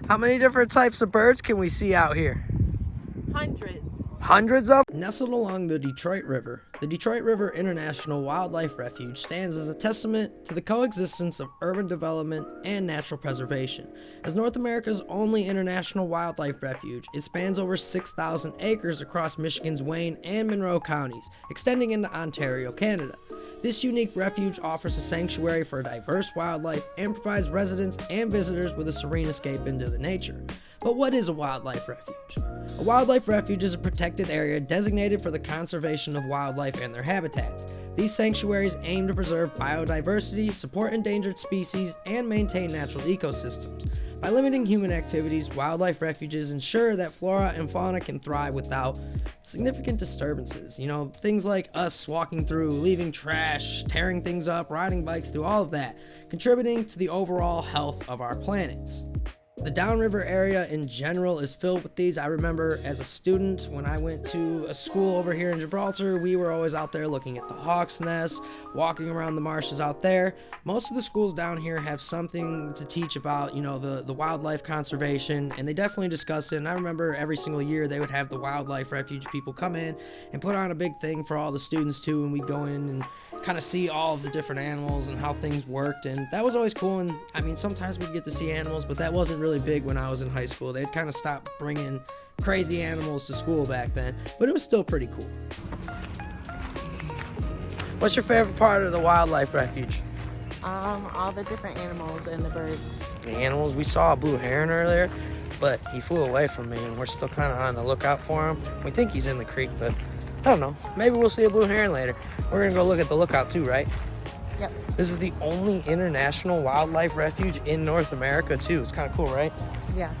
How many different types of birds can we see out here? Hundreds. Hundreds of? Nestled along the Detroit River, the Detroit River International Wildlife Refuge stands as a testament to the coexistence of urban development and natural preservation. As North America's only international wildlife refuge, it spans over 6,000 acres across Michigan's Wayne and Monroe counties, extending into Ontario, Canada. This unique refuge offers a sanctuary for diverse wildlife and provides residents and visitors with a serene escape into the nature. But what is a wildlife refuge? A wildlife refuge is a protected area designated for the conservation of wildlife and their habitats. These sanctuaries aim to preserve biodiversity, support endangered species, and maintain natural ecosystems. By limiting human activities, wildlife refuges ensure that flora and fauna can thrive without significant disturbances. Things like us walking through, leaving trash, tearing things up, riding bikes, through all of that, contributing to the overall health of our planets. The downriver area in general is filled with these. I remember as a student, when I went to a school over here in Gibraltar, we were always out there looking at the hawk's nest, walking around the marshes out there. Most of the schools down here have something to teach about, the wildlife conservation, and they definitely discuss it. And I remember every single year they would have the wildlife refuge people come in and put on a big thing for all the students too, and we'd go in and kind of see all of the different animals and how things worked, and that was always cool. And I mean, sometimes we'd get to see animals, but that wasn't really big when I was in high school. They'd kind of stopped bringing crazy animals to school back then, but it was still pretty cool. What's your favorite part of the wildlife refuge? All the different animals and the birds. The animals, we saw a blue heron earlier, but he flew away from me, and we're still kind of on the lookout for him. We think he's in the creek, but I don't know. Maybe we'll see a blue heron later. We're gonna go look at the lookout too, right? Yep. This is the only international wildlife refuge in North America too. It's kind of cool, right? Yeah.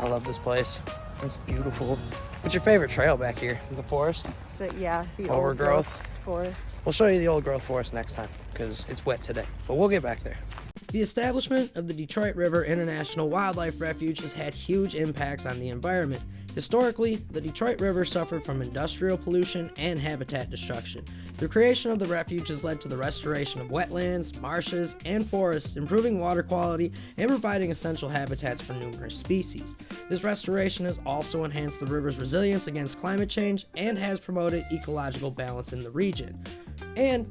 I love this place. It's beautiful. What's your favorite trail back here? The forest? But yeah, the Overgrowth? old growth forest. We'll show you the old growth forest next time because it's wet today, but we'll get back there. The establishment of the Detroit River International Wildlife Refuge has had huge impacts on the environment. Historically, the Detroit River suffered from industrial pollution and habitat destruction. The creation of the refuge has led to the restoration of wetlands, marshes, and forests, improving water quality and providing essential habitats for numerous species. This restoration has also enhanced the river's resilience against climate change and has promoted ecological balance in the region. And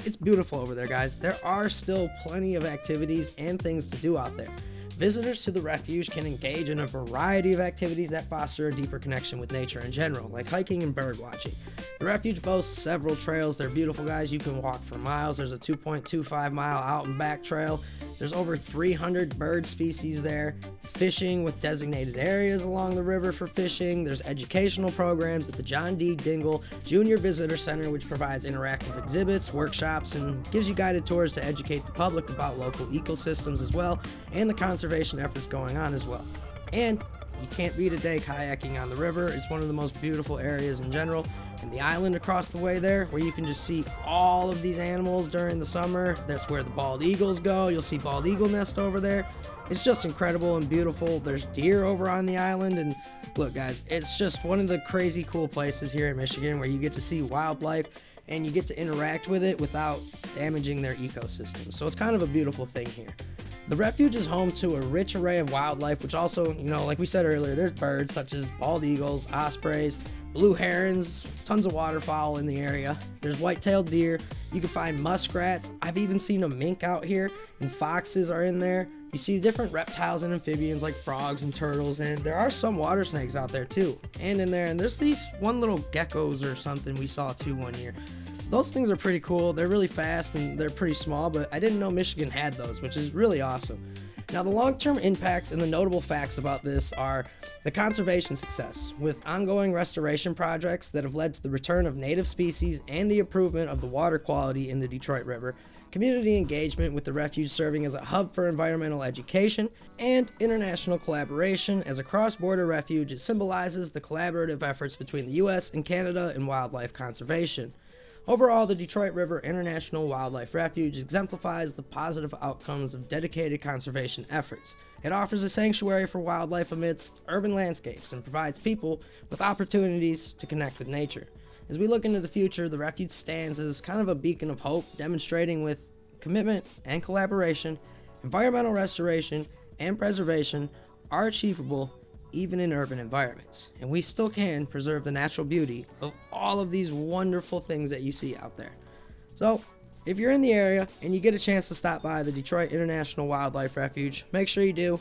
it's beautiful over there, guys. There are still plenty of activities and things to do out there. Visitors to the refuge can engage in a variety of activities that foster a deeper connection with nature in general, like hiking and bird watching. The refuge boasts several trails. They're beautiful, guys. You can walk for miles. There's a 2.25 mile out and back trail. There's over 300 bird species there. Fishing with designated areas along the river for fishing. There's educational programs at the John D. Dingle Junior Visitor Center, which provides interactive exhibits, workshops, and gives you guided tours to educate the public about local ecosystems as well, and the conservation efforts going on as well. And you can't beat a day kayaking on the river. It's one of the most beautiful areas in general. And the island across the way there, where you can just see all of these animals during the summer. That's where the bald eagles go. You'll see bald eagle nest over there. It's just incredible and beautiful. There's deer over on the island. And look, guys, it's just one of the crazy cool places here in Michigan where you get to see wildlife and you get to interact with it without damaging their ecosystem. So it's kind of a beautiful thing here. The refuge is home to a rich array of wildlife, which also, like we said earlier, there's birds such as bald eagles, ospreys, blue herons, tons of waterfowl in the area. There's white-tailed deer. You can find muskrats. I've even seen a mink out here, and foxes are in there. You see different reptiles and amphibians like frogs and turtles, and there are some water snakes out there too. And in there, and there's these one little geckos or something we saw too one year. Those things are pretty cool. They're really fast and they're pretty small, but I didn't know Michigan had those, which is really awesome. Now, the long-term impacts and the notable facts about this are the conservation success, with ongoing restoration projects that have led to the return of native species and the improvement of the water quality in the Detroit River, community engagement with the refuge serving as a hub for environmental education, and international collaboration. As a cross-border refuge, it symbolizes the collaborative efforts between the U.S. and Canada in wildlife conservation. Overall, the Detroit River International Wildlife Refuge exemplifies the positive outcomes of dedicated conservation efforts. It offers a sanctuary for wildlife amidst urban landscapes and provides people with opportunities to connect with nature. As we look into the future, the refuge stands as kind of a beacon of hope, demonstrating with commitment and collaboration Environmental restoration and preservation are achievable even in urban environments, and we still can preserve the natural beauty of all of these wonderful things that you see out there. So, if you're in the area and you get a chance to stop by the Detroit International Wildlife Refuge, make sure you do.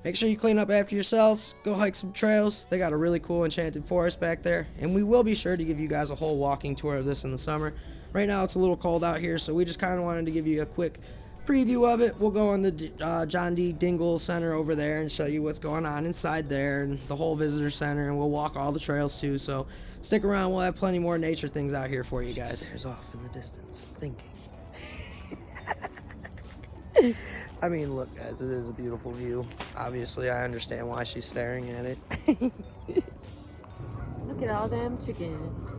Make sure you clean up after yourselves, go hike some trails. They got a really cool enchanted forest back there, and we will be sure to give you guys a whole walking tour of this in the summer. Right now it's a little cold out here, so we just kind of wanted to give you a quick preview of it. We'll go on the John D. Dingle Center over there and show you what's going on inside there and the whole visitor center, and we'll walk all the trails too, so stick around. We'll have plenty more nature things out here for you guys. There's off in the distance, thinking. I mean, look guys, it is a beautiful view. Obviously, I understand why she's staring at it. Look at all them chickens.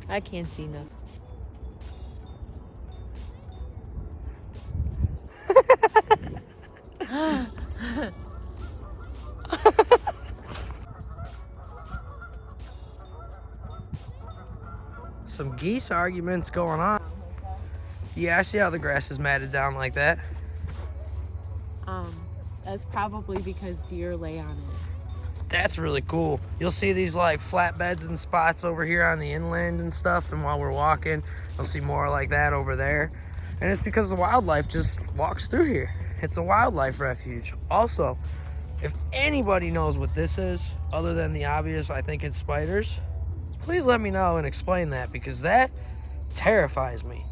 I can't see nothing. Some geese arguments going on. Yeah, I see how the grass is matted down like that. That's probably because deer lay on it. That's really cool. You'll see these like flatbeds and spots over here on the inland and stuff, and while we're walking, you'll see more like that over there. And it's because the wildlife just walks through here. It's a wildlife refuge. Also, if anybody knows what this is, other than the obvious, I think it's spiders, please let me know and explain that, because that terrifies me.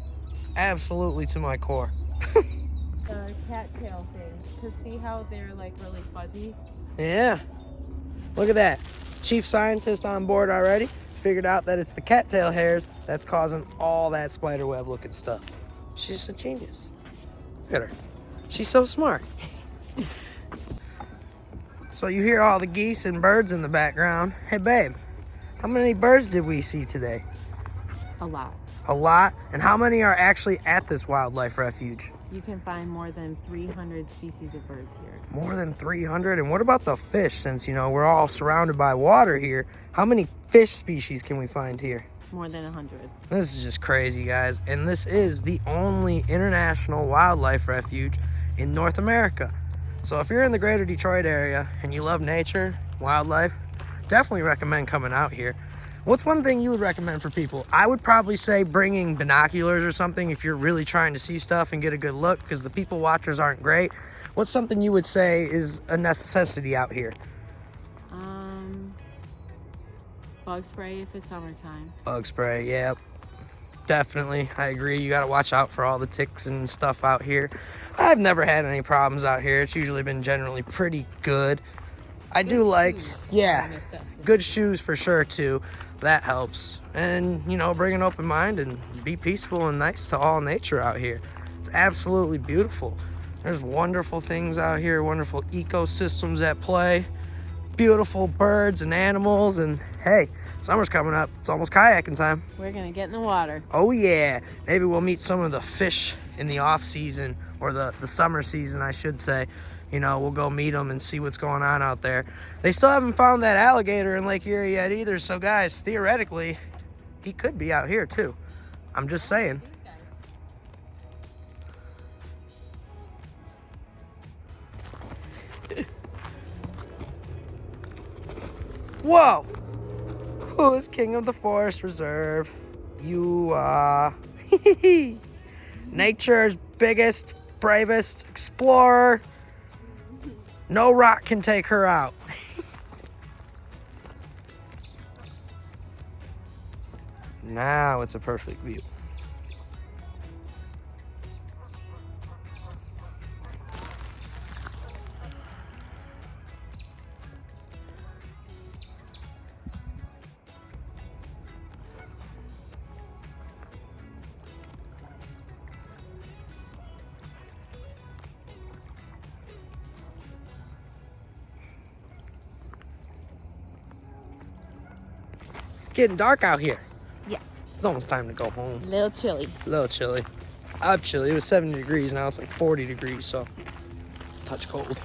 Absolutely to my core. The cattail things, to see how they're like really fuzzy. Yeah. Look at that. Chief scientist on board already. Figured out that it's the cattail hairs that's causing all that spider web looking stuff. She's a genius. Look at her. She's so smart. So you hear all the geese and birds in the background. Hey babe, how many birds did we see today? A lot. A lot? And how many are actually at this wildlife refuge? You can find more than 300 species of birds here. More than 300? And what about the fish? Since, you know, we're all surrounded by water here, how many fish species can we find here? More than 100. This is just crazy, guys. And this is the only international wildlife refuge in North America. So if you're in the greater Detroit area and you love nature, wildlife, definitely recommend coming out here. What's one thing you would recommend for people? I would probably say bringing binoculars or something if you're really trying to see stuff and get a good look, because the people watchers aren't great. What's something you would say is a necessity out here? Bug spray if it's summertime. Bug spray, yeah. Definitely, I agree. You got to watch out for all the ticks and stuff out here. I've never had any problems out here. It's usually been generally pretty good. I do like, yeah, good shoes for sure too. That helps. And, you know, bring an open mind and be peaceful and nice to all nature out here. It's absolutely beautiful. There's wonderful things out here, wonderful ecosystems at play, beautiful birds and animals, and hey, summer's coming up. It's almost kayaking time. We're gonna get in the water. Oh yeah. Maybe we'll meet some of the fish in the off season, or the summer season, I should say. You know, we'll go meet them and see what's going on out there. They still haven't found that alligator in Lake Erie yet either. So guys, theoretically, he could be out here too. I'm just saying. Whoa! Who is king of the forest reserve? You are. Nature's biggest, bravest explorer. No rock can take her out. Now it's a perfect view. Getting dark out here. Yeah. It's almost time to go home. A little chilly. A little chilly. I'm chilly. It was 70 degrees. Now it's like 40 degrees, so touch cold.